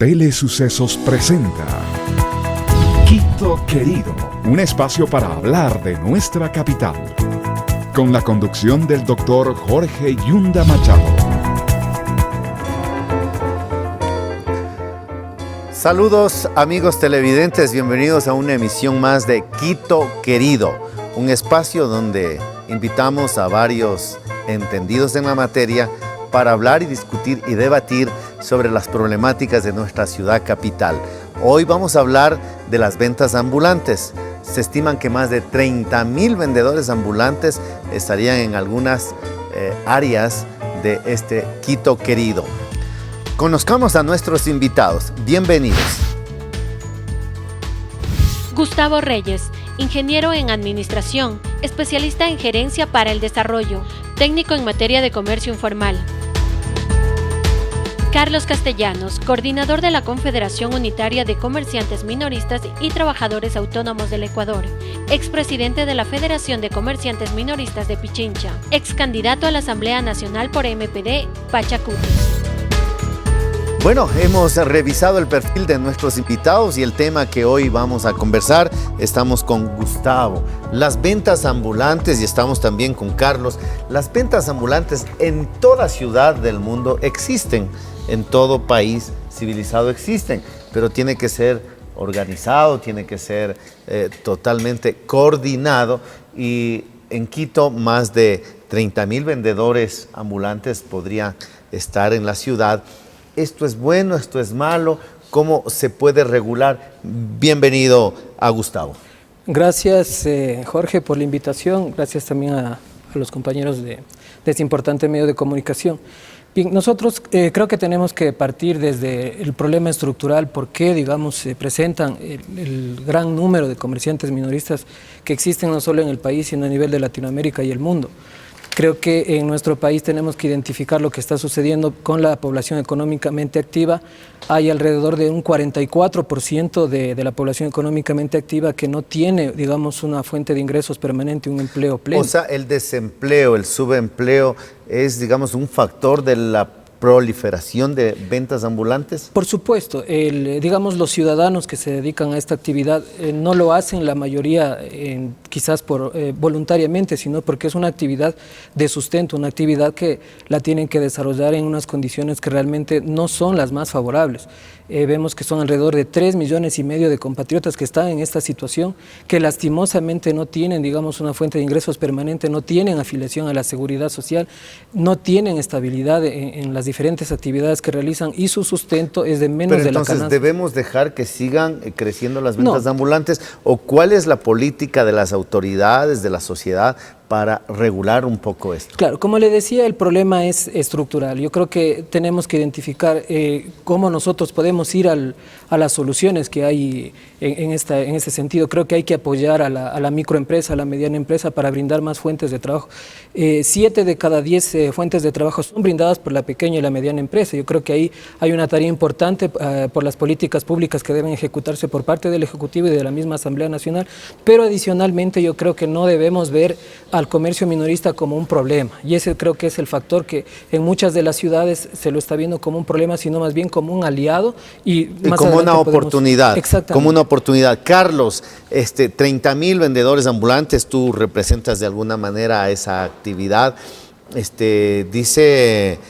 Telesucesos presenta Quito Querido, un espacio para hablar de nuestra capital, con la conducción del doctor Jorge Yunda Machado. Saludos amigos televidentes, bienvenidos a una emisión más de Quito Querido, un espacio donde invitamos a varios entendidos en la materia para hablar y discutir y debatir sobre las problemáticas de nuestra ciudad capital. Hoy vamos a hablar de las ventas ambulantes. Se estiman que más de 30,000 vendedores ambulantes estarían en algunas áreas de este Quito Querido. Conozcamos a nuestros invitados. Bienvenidos. Gustavo Reyes, ingeniero en administración, especialista en gerencia para el desarrollo, técnico en materia de comercio informal. Carlos Castellanos, coordinador de la Confederación Unitaria de Comerciantes Minoristas y Trabajadores Autónomos del Ecuador, expresidente de la Federación de Comerciantes Minoristas de Pichincha, ex candidato a la Asamblea Nacional por MPD, Pachacuti. Bueno, hemos revisado el perfil de nuestros invitados y el tema que hoy vamos a conversar. Estamos con Gustavo. Las ventas ambulantes, y estamos también con Carlos. Las ventas ambulantes en toda ciudad del mundo existen, en todo país civilizado existen, pero tiene que ser organizado, tiene que ser totalmente coordinado. Y en Quito más de 30,000 vendedores ambulantes podrían estar en la ciudad. ¿Esto es bueno? ¿Esto es malo? ¿Cómo se puede regular? Bienvenido a Gustavo. Gracias, Jorge, por la invitación. Gracias también a los compañeros de este importante medio de comunicación. Bien, nosotros creo que tenemos que partir desde el problema estructural, por qué, digamos, se presentan el gran número de comerciantes minoristas que existen no solo en el país, sino a nivel de Latinoamérica y el mundo. Creo que en nuestro país tenemos que identificar lo que está sucediendo con la población económicamente activa. Hay alrededor de un 44% de la población económicamente activa que no tiene, digamos, una fuente de ingresos permanente, un empleo pleno. O sea, el desempleo, el subempleo es, digamos, un factor de la proliferación de ventas ambulantes. Por supuesto, digamos, los ciudadanos que se dedican a esta actividad no lo hacen la mayoría quizás voluntariamente, sino porque es una actividad de sustento, una actividad que la tienen que desarrollar en unas condiciones que realmente no son las más favorables. Vemos que son alrededor de 3,5 millones de compatriotas que están en esta situación, que lastimosamente no tienen, digamos, una fuente de ingresos permanente, no tienen afiliación a la seguridad social, no tienen estabilidad en las diferentes actividades que realizan y su sustento es de menos de la canasta. Entonces, ¿debemos dejar que sigan creciendo las ventas ambulantes? ¿O cuál es la política de las autoridades, de la sociedad, para regular un poco esto? Claro, como le decía, el problema es estructural. Yo creo que tenemos que identificar cómo nosotros podemos ir a las soluciones que hay en ese sentido. Creo que hay que apoyar a la microempresa, a la mediana empresa para brindar más fuentes de trabajo. 7 de cada 10 fuentes de trabajo son brindadas por la pequeña y la mediana empresa. Yo creo que ahí hay una tarea importante por las políticas públicas que deben ejecutarse por parte del Ejecutivo y de la misma Asamblea Nacional, pero adicionalmente yo creo que no debemos ver al comercio minorista como un problema, y ese creo que es el factor que en muchas de las ciudades se lo está viendo como un problema, sino más bien como un aliado y más como una oportunidad. Exactamente. Como una oportunidad. Carlos, 30,000 vendedores ambulantes, tú representas de alguna manera a esa actividad. Dice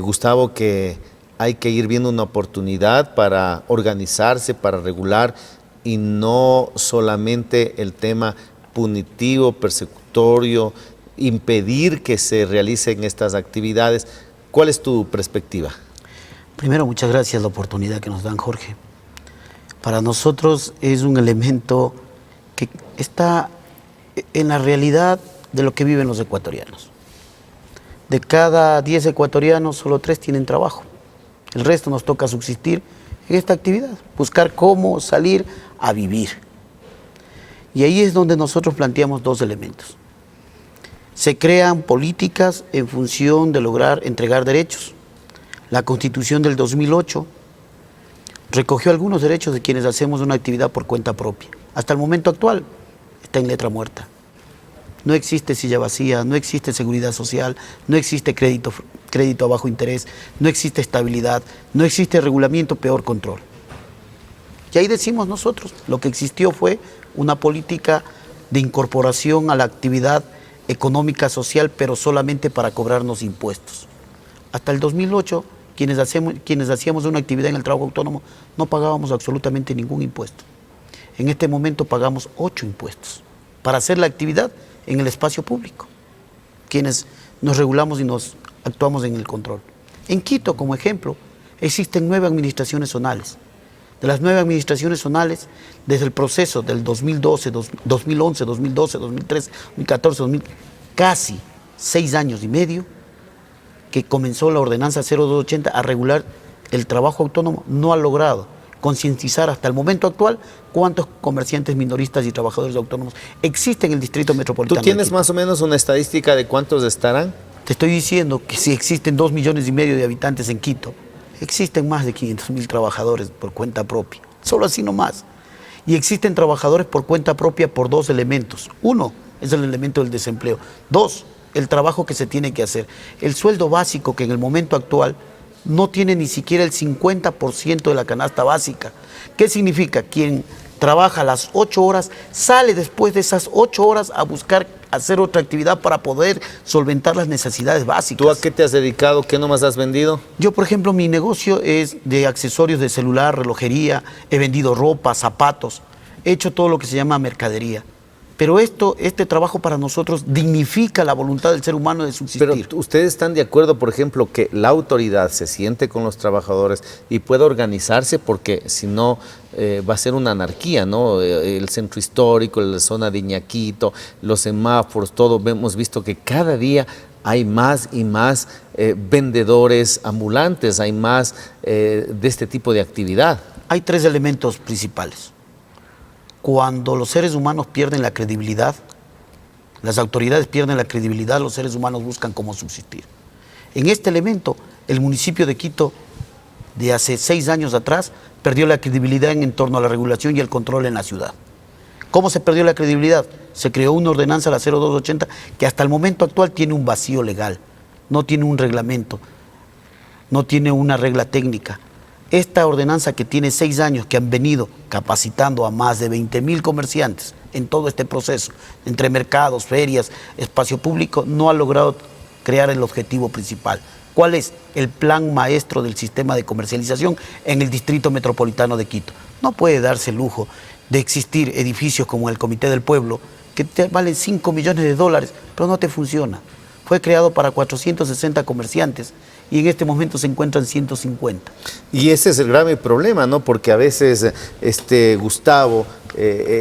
Gustavo que hay que ir viendo una oportunidad para organizarse, para regular, y no solamente el tema punitivo, persecutorio, impedir que se realicen estas actividades. ¿Cuál es tu perspectiva? Primero, muchas gracias la oportunidad que nos dan, Jorge. Para nosotros es un elemento que está en la realidad de lo que viven los ecuatorianos. De cada 10 ecuatorianos, solo 3 tienen trabajo. El resto nos toca subsistir en esta actividad, buscar cómo salir a vivir. Y ahí es donde nosotros planteamos 2 elementos. Se crean políticas en función de lograr entregar derechos. La Constitución del 2008 recogió algunos derechos de quienes hacemos una actividad por cuenta propia. Hasta el momento actual está en letra muerta. no existe silla vacía, no existe seguridad social, no existe crédito a bajo interés, no existe estabilidad, no existe regulamiento, peor control. Y ahí decimos nosotros, lo que existió fue una política de incorporación a la actividad económica social, pero solamente para cobrarnos impuestos. Hasta el 2008, quienes hacíamos una actividad en el trabajo autónomo, no pagábamos absolutamente ningún impuesto. En este momento pagamos 8 impuestos para hacer la actividad en el espacio público, quienes nos regulamos y nos actuamos en el control. En Quito, como ejemplo, existen 9 administraciones zonales. De las 9 administraciones zonales, desde el proceso del 2012, 2011, 2012, 2013, 2014, casi 6 años y medio, que comenzó la ordenanza 0280 a regular el trabajo autónomo, no ha logrado concientizar hasta el momento actual cuántos comerciantes minoristas y trabajadores autónomos existen en el distrito metropolitano. ¿Tú tienes más o menos una estadística de cuántos estarán? Te estoy diciendo que si existen 2,5 millones de habitantes en Quito, existen más de 500.000 trabajadores por cuenta propia, solo así nomás. Y existen trabajadores por cuenta propia por 2 elementos. Uno es el elemento del desempleo. 2, el trabajo que se tiene que hacer. El sueldo básico, que en el momento actual no tiene ni siquiera el 50% de la canasta básica. ¿Qué significa? Quien trabaja las 8 horas, sale después de esas 8 horas a buscar hacer otra actividad para poder solventar las necesidades básicas. ¿Tú a qué te has dedicado? ¿Qué nomás has vendido? Yo, por ejemplo, mi negocio es de accesorios de celular, relojería, he vendido ropa, zapatos, he hecho todo lo que se llama mercadería. Pero este trabajo para nosotros dignifica la voluntad del ser humano de subsistir. Pero ustedes están de acuerdo, por ejemplo, que la autoridad se siente con los trabajadores y pueda organizarse, porque si no va a ser una anarquía, ¿no? El centro histórico, la zona de Iñaquito, los semáforos, todo, hemos visto que cada día hay más y más vendedores ambulantes, hay más de este tipo de actividad. Hay 3 elementos principales. Cuando los seres humanos pierden la credibilidad, las autoridades pierden la credibilidad, los seres humanos buscan cómo subsistir. En este elemento, el municipio de Quito, de hace 6 años atrás, perdió la credibilidad en torno a la regulación y el control en la ciudad. ¿Cómo se perdió la credibilidad? Se creó una ordenanza, la 0280, que hasta el momento actual tiene un vacío legal, no tiene un reglamento, no tiene una regla técnica. Esta ordenanza, que tiene 6 años, que han venido capacitando a más de 20.000 comerciantes en todo este proceso, entre mercados, ferias, espacio público, no ha logrado crear el objetivo principal. ¿Cuál es? El plan maestro del sistema de comercialización en el distrito metropolitano de Quito. No puede darse el lujo de existir edificios como el Comité del Pueblo, que te valen $5 millones, pero no te funciona. Fue creado para 460 comerciantes y en este momento se encuentran 150. Y ese es el grave problema, ¿no? Porque a veces, Gustavo,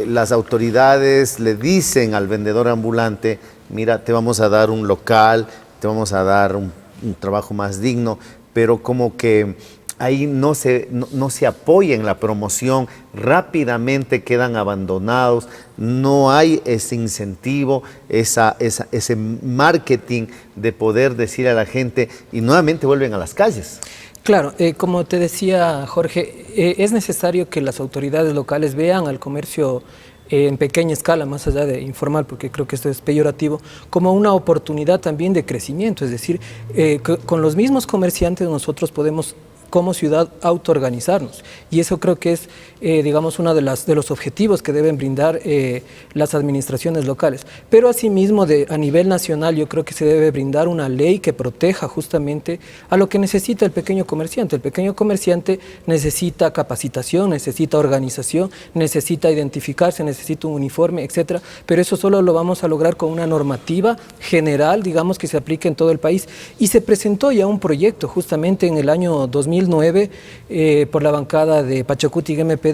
las autoridades le dicen al vendedor ambulante: mira, te vamos a dar un local, te vamos a dar un trabajo más digno, pero como que ahí no se apoya en la promoción, rápidamente quedan abandonados, no hay ese incentivo, ese marketing de poder decir a la gente, y nuevamente vuelven a las calles. Claro, como te decía Jorge, es necesario que las autoridades locales vean al comercio en pequeña escala, más allá de informal, porque creo que esto es peyorativo, como una oportunidad también de crecimiento. Es decir, con los mismos comerciantes nosotros podemos, como ciudad, autoorganizarnos, y eso creo que es, digamos, uno de los objetivos que deben brindar las administraciones locales. Pero asimismo, a nivel nacional, yo creo que se debe brindar una ley que proteja justamente a lo que necesita el pequeño comerciante. El pequeño comerciante necesita capacitación, necesita organización, necesita identificarse, necesita un uniforme, etcétera, pero eso solo lo vamos a lograr con una normativa general, digamos, que se aplique en todo el país. Y se presentó ya un proyecto justamente en el año 2009 por la bancada de Pachacuti y MPD.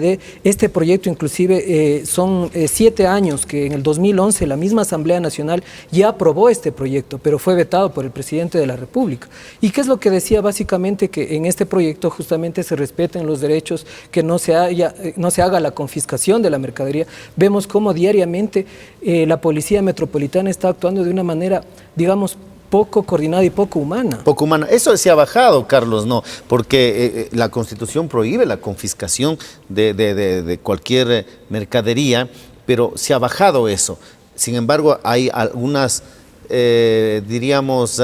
Este proyecto inclusive son 7 años que en el 2011 la misma Asamblea Nacional ya aprobó este proyecto, pero fue vetado por el presidente de la República. ¿Y qué es lo que decía? Básicamente que en este proyecto justamente se respeten los derechos, que no se haga la confiscación de la mercadería. Vemos cómo diariamente la Policía Metropolitana está actuando de una manera, digamos, poco coordinada y poco humana. Poco humana. Eso se ha bajado, Carlos, no, porque la Constitución prohíbe la confiscación de cualquier mercadería, pero se ha bajado eso. Sin embargo, hay algunas, diríamos,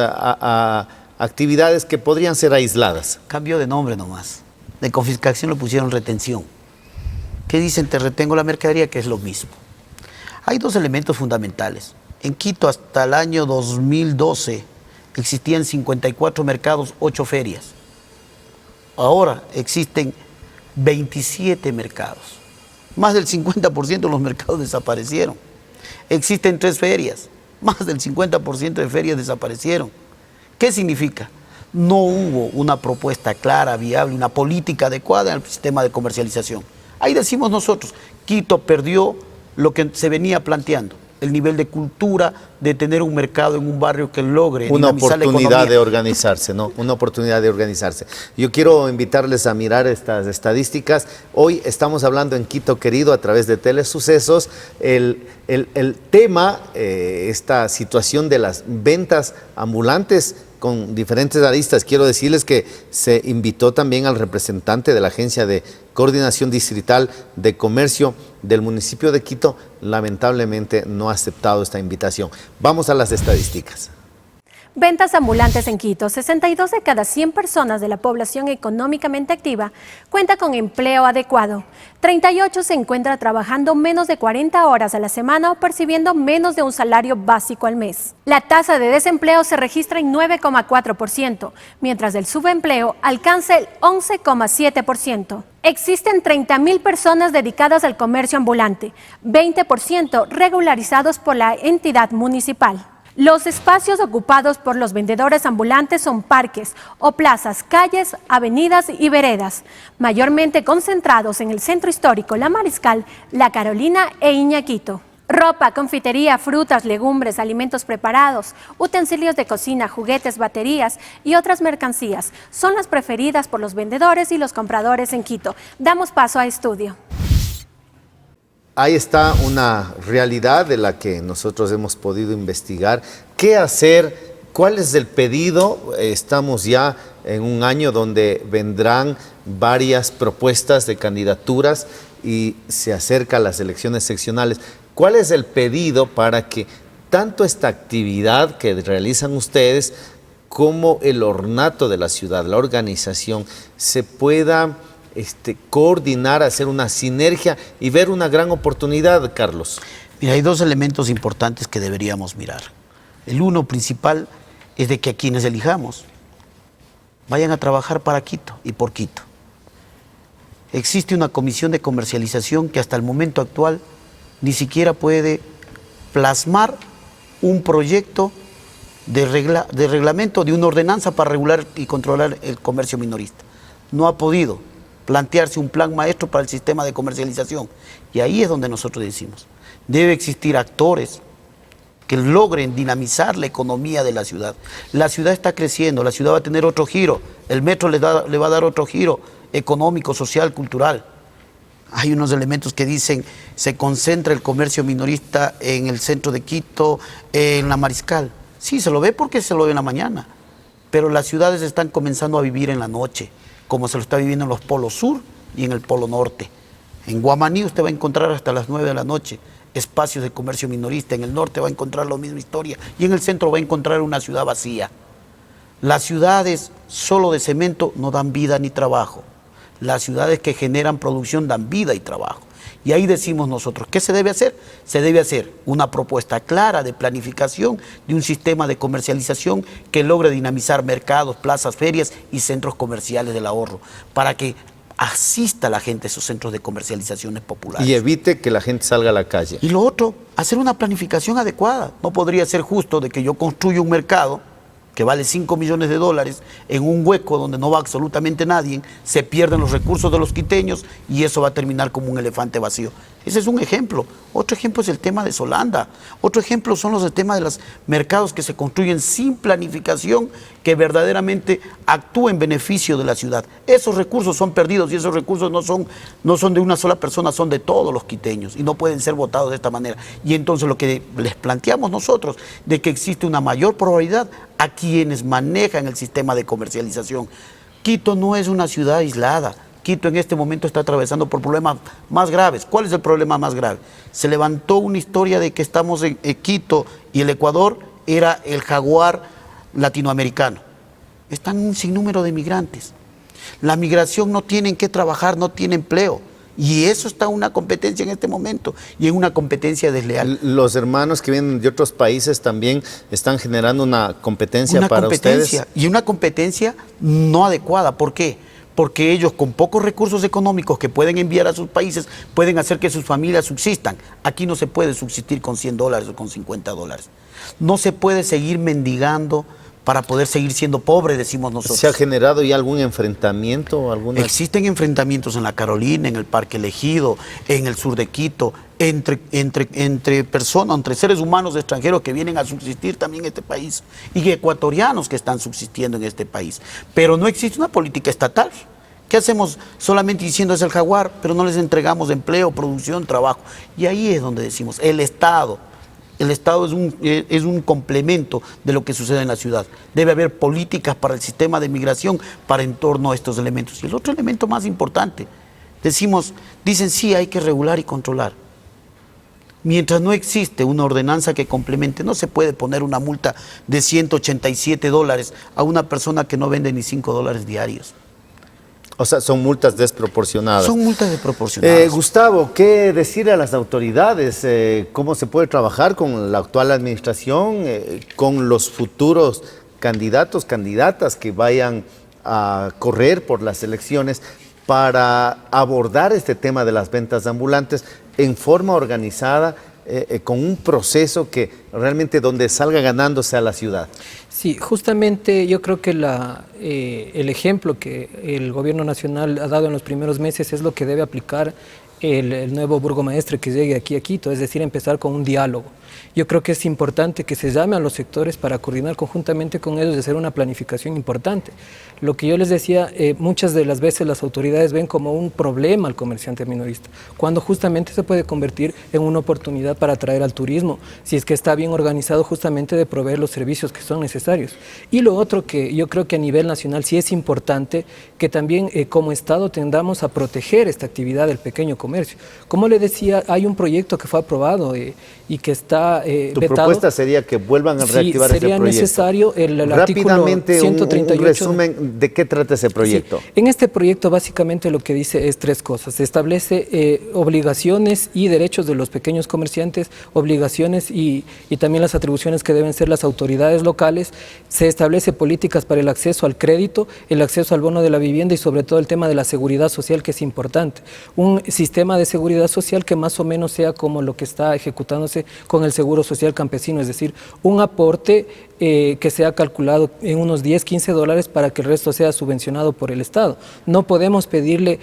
actividades que podrían ser aisladas. Cambio de nombre nomás. De confiscación lo pusieron retención. ¿Qué dicen? Te retengo la mercadería, que es lo mismo. Hay dos elementos fundamentales. En Quito hasta el año 2012 existían 54 mercados, 8 ferias. Ahora existen 27 mercados. Más del 50% de los mercados desaparecieron. Existen 3 ferias. Más del 50% de ferias desaparecieron. ¿Qué significa? No hubo una propuesta clara, viable, una política adecuada en el sistema de comercialización. Ahí decimos nosotros, Quito perdió lo que se venía planteando, el nivel de cultura, de tener un mercado en un barrio que logre una dinamizar la oportunidad economía. de organizarse, ¿no? Una oportunidad de organizarse. Yo quiero invitarles a mirar estas estadísticas. Hoy estamos hablando en Quito Querido a través de Telesucesos. El tema, esta situación de las ventas ambulantes con diferentes aristas. Quiero decirles que se invitó también al representante de la Agencia de Coordinación Distrital de Comercio del municipio de Quito. Lamentablemente no ha aceptado esta invitación. Vamos a las estadísticas. Ventas ambulantes en Quito. 62 de cada 100 personas de la población económicamente activa cuenta con empleo adecuado. 38 se encuentra trabajando menos de 40 horas a la semana o percibiendo menos de un salario básico al mes. La tasa de desempleo se registra en 9,4%, mientras el subempleo alcanza el 11,7%. Existen 30.000 personas dedicadas al comercio ambulante, 20% regularizados por la entidad municipal. Los espacios ocupados por los vendedores ambulantes son parques o plazas, calles, avenidas y veredas, mayormente concentrados en el centro histórico La Mariscal, La Carolina e Iñaquito. Ropa, confitería, frutas, legumbres, alimentos preparados, utensilios de cocina, juguetes, baterías y otras mercancías son las preferidas por los vendedores y los compradores en Quito. Damos paso a estudio. Ahí está una realidad de la que nosotros hemos podido investigar. ¿Qué hacer? ¿Cuál es el pedido? Estamos ya en un año donde vendrán varias propuestas de candidaturas y se acercan las elecciones seccionales. ¿Cuál es el pedido para que tanto esta actividad que realizan ustedes como el ornato de la ciudad, la organización, se pueda coordinar, hacer una sinergia y ver una gran oportunidad, Carlos? Mira, hay dos elementos importantes que deberíamos mirar. El uno principal es de que a quienes elijamos vayan a trabajar para Quito y por Quito. Existe una comisión de comercialización que hasta el momento actual ni siquiera puede plasmar un proyecto de reglamento, de una ordenanza para regular y controlar el comercio minorista. No ha podido plantearse un plan maestro para el sistema de comercialización. Y ahí es donde nosotros decimos, debe existir actores que logren dinamizar la economía de la ciudad. La ciudad está creciendo, la ciudad va a tener otro giro, el metro le va a dar otro giro económico, social, cultural. Hay unos elementos que dicen, se concentra el comercio minorista en el centro de Quito, en La Mariscal. Sí, se lo ve porque se lo ve en la mañana, pero las ciudades están comenzando a vivir en la noche, como se lo está viviendo en los polos sur y en el polo norte. En Guamaní usted va a encontrar hasta las 9 de la noche espacios de comercio minorista, en el norte va a encontrar la misma historia y en el centro va a encontrar una ciudad vacía. Las ciudades solo de cemento no dan vida ni trabajo. Las ciudades que generan producción dan vida y trabajo. Y ahí decimos nosotros, ¿qué se debe hacer? Se debe hacer una propuesta clara de planificación de un sistema de comercialización que logre dinamizar mercados, plazas, ferias y centros comerciales del ahorro, para que asista a la gente a esos centros de comercializaciones populares. Y evite que la gente salga a la calle. Y lo otro, hacer una planificación adecuada. No podría ser justo de que yo construya un mercado que vale $5 millones en un hueco donde no va absolutamente nadie, se pierden los recursos de los quiteños y eso va a terminar como un elefante vacío. Ese es un ejemplo. Otro ejemplo es el tema de Solanda. Otro ejemplo son los temas de los mercados que se construyen sin planificación, que verdaderamente actúen en beneficio de la ciudad. Esos recursos son perdidos y esos recursos no son de una sola persona, son de todos los quiteños y no pueden ser votados de esta manera. Y entonces lo que les planteamos nosotros, de que existe una mayor probabilidad a quienes manejan el sistema de comercialización. Quito no es una ciudad aislada. Quito en este momento está atravesando por problemas más graves. ¿Cuál es el problema más grave? Se levantó una historia de que estamos en Quito y el Ecuador era el jaguar latinoamericano. Están un sinnúmero de migrantes. La migración no tienen que trabajar, no tiene empleo. Y eso está en una competencia en este momento y en una competencia desleal. Los hermanos que vienen de otros países también están generando una competencia para ustedes. Y una competencia no adecuada. ¿Por qué? Porque ellos con pocos recursos económicos que pueden enviar a sus países pueden hacer que sus familias subsistan. Aquí no se puede subsistir con $100 o con $50. No se puede seguir mendigando para poder seguir siendo pobre, decimos nosotros. ¿Se ha generado ya algún enfrentamiento? Existen enfrentamientos en la Carolina, en el Parque Elegido, en el sur de Quito, entre personas, entre seres humanos extranjeros que vienen a subsistir también en este país y ecuatorianos que están subsistiendo en este país. Pero no existe una política estatal. ¿Qué hacemos solamente diciendo es el jaguar, pero no les entregamos empleo, producción, trabajo? Y ahí es donde decimos, el Estado es un complemento de lo que sucede en la ciudad. Debe haber políticas para el sistema de migración para en torno a estos elementos. Y el otro elemento más importante, dicen sí, hay que regular y controlar. Mientras no existe una ordenanza que complemente, no se puede poner una multa de $187 a una persona que no vende ni $5 diarios. O sea, son multas desproporcionadas. Son multas desproporcionadas. Gustavo, ¿qué decir a las autoridades? ¿Cómo se puede trabajar con la actual administración, con los futuros candidatos, candidatas que vayan a correr por las elecciones para abordar este tema de las ventas ambulantes en forma organizada, con un proceso que realmente donde salga ganando sea la ciudad? Sí, justamente yo creo que el ejemplo que el gobierno nacional ha dado en los primeros meses es lo que debe aplicar el nuevo burgomaestre que llegue aquí a Quito, es decir, empezar con un diálogo. Yo creo que es importante que se llame a los sectores para coordinar conjuntamente con ellos y hacer una planificación importante. Lo que yo les decía, muchas de las veces las autoridades ven como un problema al comerciante minorista, cuando justamente se puede convertir en una oportunidad para atraer al turismo, si es que está bien organizado justamente de proveer los servicios que son necesarios. Y lo otro que yo creo que a nivel nacional sí es importante que también como Estado tendamos a proteger esta actividad del pequeño comercio. Como le decía, hay un proyecto que fue aprobado y que está ¿Tu vetado. propuesta sería que vuelvan a reactivar ese proyecto? Sería necesario el Rápidamente, artículo 138. un resumen de qué trata ese proyecto. Sí. En este proyecto básicamente lo que dice es tres cosas. Se establece obligaciones y derechos de los pequeños comerciantes, obligaciones y también las atribuciones que deben ser las autoridades locales. Se establece políticas para el acceso al crédito, el acceso al bono de la vivienda y sobre todo el tema de la seguridad social, que es importante. Un sistema de seguridad social que más o menos sea como lo que está ejecutándose con el Seguro Social Campesino, es decir, un aporte que sea calculado en unos $10-15 para que el resto sea subvencionado por el Estado. No podemos pedirle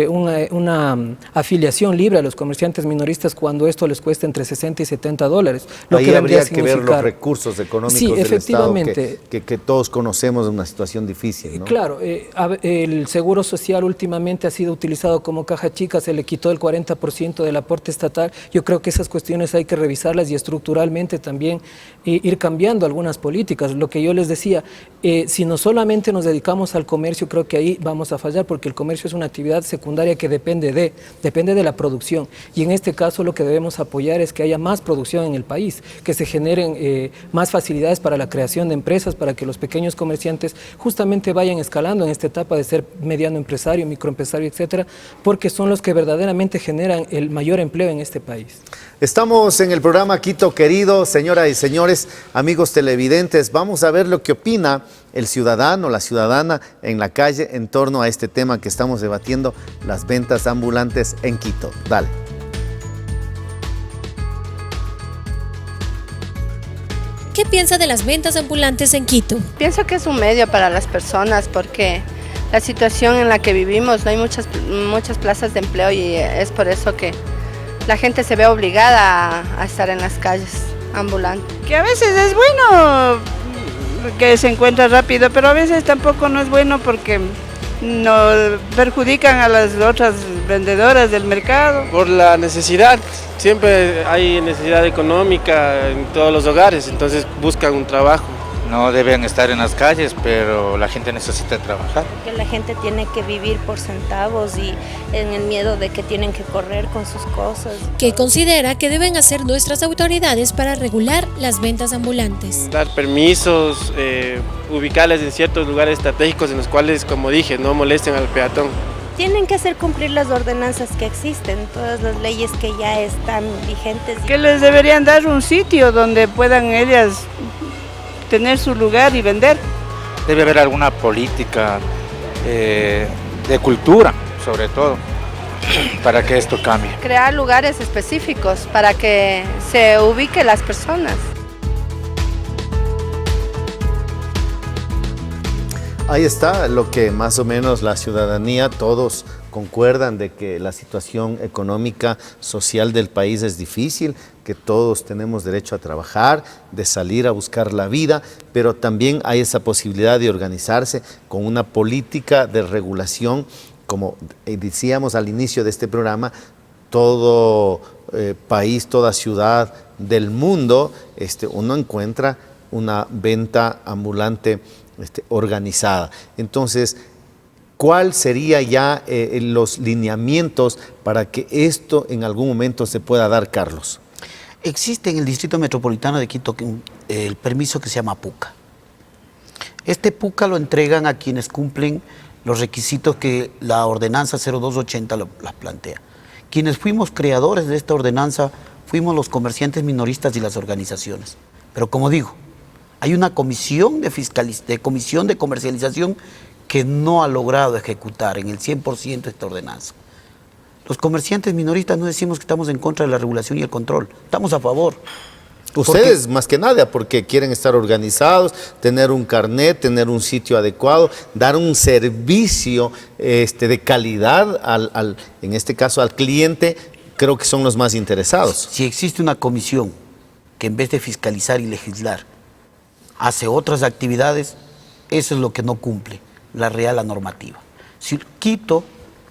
una afiliación libre a los comerciantes minoristas cuando esto les cuesta entre $60 y $70. Ahí habría que ver los recursos económicos sí, del efectivamente, Estado que todos conocemos de una situación difícil, ¿no? Claro, el Seguro Social últimamente ha sido utilizado como caja chica, se le quitó el 40% del aporte estatal. Yo creo que esas cuestiones hay que revisarlas y estructuralmente también ir cambiando algunas políticas. Lo que yo les decía, si no solamente nos dedicamos al comercio, creo que ahí vamos a fallar, porque el comercio es una actividad secundaria que depende de la producción, y en este caso lo que debemos apoyar es que haya más producción en el país, que se generen más facilidades para la creación de empresas, para que los pequeños comerciantes justamente vayan escalando en esta etapa de ser mediano empresario, microempresario, etcétera, porque son los que verdaderamente generan el mayor empleo en este país. Estamos en el programa Quito Querido, señoras y señores, amigos televidentes. Vamos a ver lo que opina el ciudadano, la ciudadana en la calle en torno a este tema que estamos debatiendo, las ventas ambulantes en Quito. Dale. ¿Qué piensa de las ventas ambulantes en Quito? Pienso que es un medio para las personas porque la situación en la que vivimos, no hay muchas plazas de empleo y es por eso que la gente se ve obligada a estar en las calles ambulante. Que a veces es bueno que se encuentra rápido, pero a veces tampoco no es bueno porque nos perjudican a las otras vendedoras del mercado. Por la necesidad, siempre hay necesidad económica en todos los hogares, entonces buscan un trabajo no deben estar en las calles, pero la gente necesita trabajar. Que la gente tiene que vivir por centavos y en el miedo de que tienen que correr con sus cosas. ¿Qué considera que deben hacer nuestras autoridades para regular las ventas ambulantes? Dar permisos, ubicarlas en ciertos lugares estratégicos en los cuales, como dije, no molesten al peatón. Tienen que hacer cumplir las ordenanzas que existen, todas las leyes que ya están vigentes. Que les deberían dar un sitio donde puedan ellas tener su lugar y vender. Debe haber alguna política de cultura, sobre todo, para que esto cambie. Crear lugares específicos para que se ubiquen las personas. Ahí está lo que más o menos la ciudadanía, todos concuerdan de que la situación económica, social del país es difícil, que todos tenemos derecho a trabajar, de salir a buscar la vida, pero también hay esa posibilidad de organizarse con una política de regulación, como decíamos al inicio de este programa, todo país, toda ciudad del mundo, uno encuentra una venta ambulante organizada. Entonces, ¿cuál sería ya los lineamientos para que esto en algún momento se pueda dar, Carlos? Existe en el Distrito Metropolitano de Quito el permiso que se llama PUCA. Este PUCA lo entregan a quienes cumplen los requisitos que la ordenanza 0280 las plantea. Quienes fuimos creadores de esta ordenanza fuimos los comerciantes minoristas y las organizaciones. Pero como digo, hay una comisión comisión de comercialización que no ha logrado ejecutar en el 100% esta ordenanza. Los comerciantes minoristas no decimos que estamos en contra de la regulación y el control, estamos a favor. Ustedes más que nada, porque quieren estar organizados, tener un carnet, tener un sitio adecuado, dar un servicio de calidad, en este caso al cliente, creo que son los más interesados. Si existe una comisión que en vez de fiscalizar y legislar, hace otras actividades, eso es lo que no cumple la normativa. Si Quito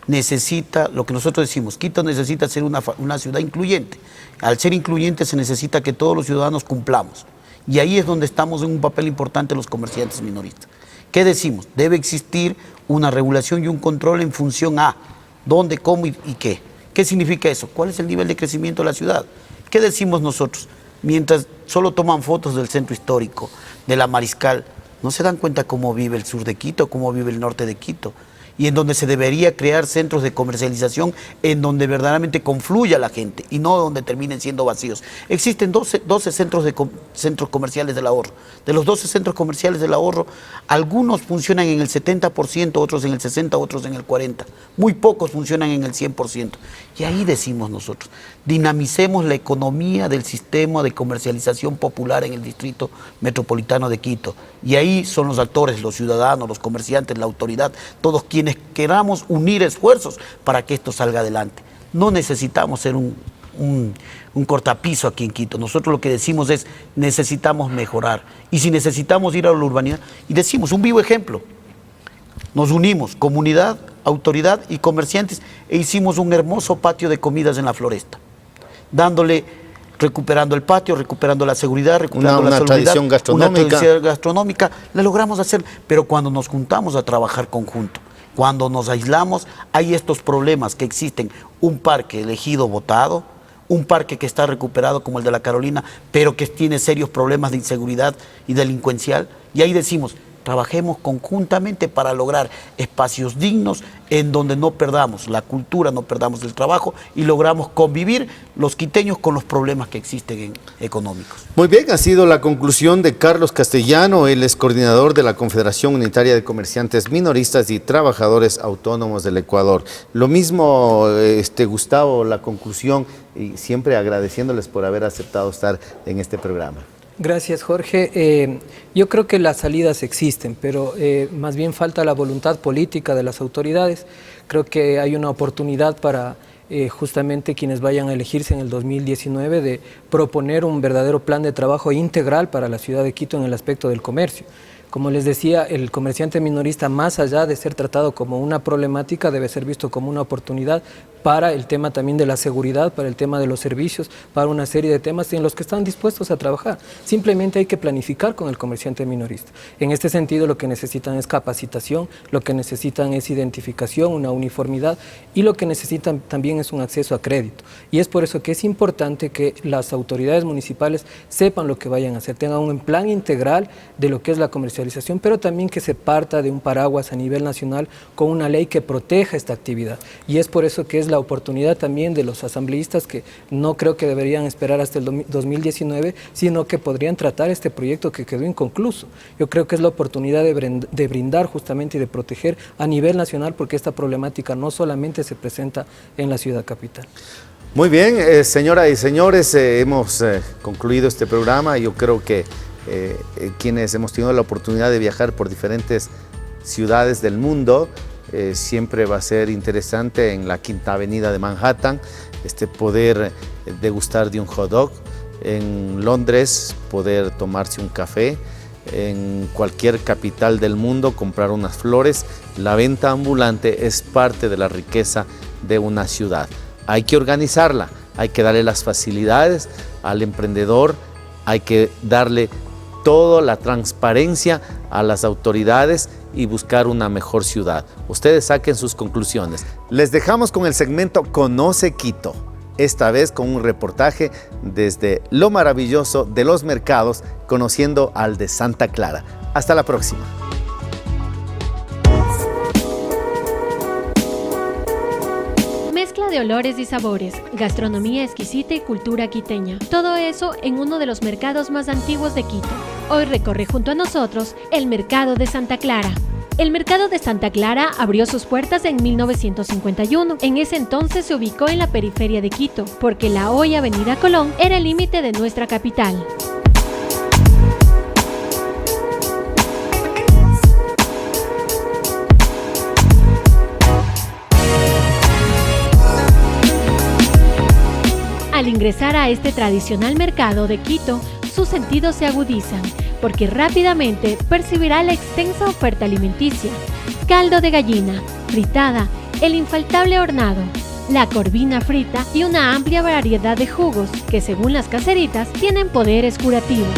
necesita, lo que nosotros decimos, Quito necesita ser una ciudad incluyente. Al ser incluyente se necesita que todos los ciudadanos cumplamos. Y ahí es donde estamos en un papel importante los comerciantes minoristas. ¿Qué decimos? Debe existir una regulación y un control en función a dónde, cómo y qué. ¿Qué significa eso? ¿Cuál es el nivel de crecimiento de la ciudad? ¿Qué decimos nosotros? Mientras solo toman fotos del centro histórico, de la Mariscal, no se dan cuenta cómo vive el sur de Quito, cómo vive el norte de Quito, y en donde se debería crear centros de comercialización en donde verdaderamente confluya la gente y no donde terminen siendo vacíos. Existen 12 centros comerciales del ahorro. De los 12 centros comerciales del ahorro, algunos funcionan en el 70%, otros en el 60%, otros en el 40%. Muy pocos funcionan en el 100%. Y ahí decimos nosotros, dinamicemos la economía del sistema de comercialización popular en el Distrito Metropolitano de Quito. Y ahí son los actores, los ciudadanos, los comerciantes, la autoridad, todos quienes queramos unir esfuerzos para que esto salga adelante. No necesitamos ser un cortapiso aquí en Quito. Nosotros lo que decimos es, necesitamos mejorar. Y si necesitamos ir a la urbanidad, y decimos, un vivo ejemplo, nos unimos, comunidad, autoridad y comerciantes, e hicimos un hermoso patio de comidas en la Floresta, recuperando el patio, recuperando la seguridad, recuperando la tradición gastronómica. Una tradición gastronómica, la logramos hacer, pero cuando nos juntamos a trabajar conjunto, cuando nos aislamos, hay estos problemas que existen. Un parque elegido votado, un parque que está recuperado como el de la Carolina, pero que tiene serios problemas de inseguridad y delincuencial, y ahí decimos, trabajemos conjuntamente para lograr espacios dignos en donde no perdamos la cultura, no perdamos el trabajo y logramos convivir los quiteños con los problemas que existen económicos. Muy bien, ha sido la conclusión de Carlos Castellano, él es coordinador de la Confederación Unitaria de Comerciantes Minoristas y Trabajadores Autónomos del Ecuador. Lo mismo, Gustavo, la conclusión, y siempre agradeciéndoles por haber aceptado estar en este programa. Gracias, Jorge. Yo creo que las salidas existen, pero más bien falta la voluntad política de las autoridades. Creo que hay una oportunidad para justamente quienes vayan a elegirse en el 2019 de proponer un verdadero plan de trabajo integral para la ciudad de Quito en el aspecto del comercio. Como les decía, el comerciante minorista, más allá de ser tratado como una problemática, debe ser visto como una oportunidad para el tema también de la seguridad, para el tema de los servicios, para una serie de temas en los que están dispuestos a trabajar. Simplemente hay que planificar con el comerciante minorista. En este sentido, lo que necesitan es capacitación, lo que necesitan es identificación, una uniformidad, y lo que necesitan también es un acceso a crédito. Y es por eso que es importante que las autoridades municipales sepan lo que vayan a hacer, tengan un plan integral de lo que es la comercialización, pero también que se parta de un paraguas a nivel nacional con una ley que proteja esta actividad. Y es por eso que es la oportunidad también de los asambleístas, que no creo que deberían esperar hasta el 2019, sino que podrían tratar este proyecto que quedó inconcluso. Yo creo que es la oportunidad de brindar justamente y de proteger a nivel nacional, porque esta problemática no solamente se presenta en la ciudad capital. Muy bien, señoras y señores, hemos concluido este programa. Yo creo que quienes hemos tenido la oportunidad de viajar por diferentes ciudades del mundo, siempre va a ser interesante en la Quinta Avenida de Manhattan poder degustar de un hot dog, en Londres poder tomarse un café, en cualquier capital del mundo comprar unas flores. La venta ambulante es parte de la riqueza de una ciudad. Hay que organizarla, hay que darle las facilidades al emprendedor, hay que darle toda la transparencia a las autoridades y buscar una mejor ciudad. Ustedes saquen sus conclusiones. Les dejamos con el segmento Conoce Quito, esta vez con un reportaje desde lo maravilloso de los mercados, conociendo al de Santa Clara. Hasta la próxima. Mezcla de olores y sabores, gastronomía exquisita y cultura quiteña. Todo eso en uno de los mercados más antiguos de Quito. Hoy recorre junto a nosotros el Mercado de Santa Clara. El Mercado de Santa Clara abrió sus puertas en 1951. En ese entonces se ubicó en la periferia de Quito, porque la hoy Avenida Colón era el límite de nuestra capital. Al ingresar a este tradicional mercado de Quito, sus sentidos se agudizan, porque rápidamente percibirá la extensa oferta alimenticia: caldo de gallina, fritada, el infaltable hornado, la corvina frita y una amplia variedad de jugos que, según las caseritas, tienen poderes curativos.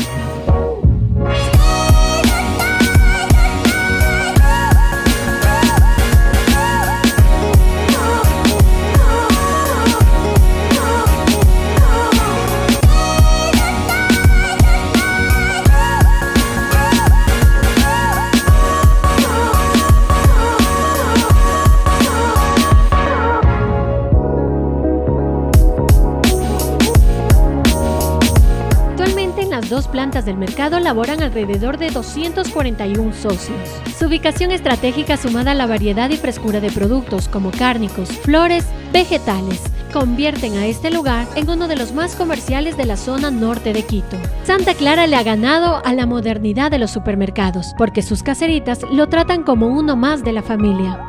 Dos plantas del mercado laboran alrededor de 241 socios. Su ubicación estratégica, sumada a la variedad y frescura de productos como cárnicos, flores, vegetales, convierten a este lugar en uno de los más comerciales de la zona norte de Quito. Santa Clara le ha ganado a la modernidad de los supermercados, porque sus caseritas lo tratan como uno más de la familia.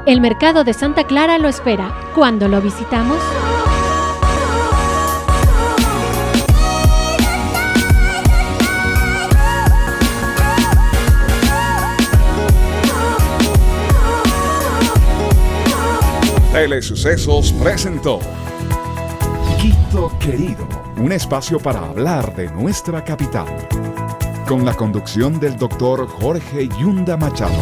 El Mercado de Santa Clara lo espera. ¿Cuándo lo visitamos? Telesucesos presentó Quito Querido, un espacio para hablar de nuestra capital, con la conducción del doctor Jorge Yunda Machado.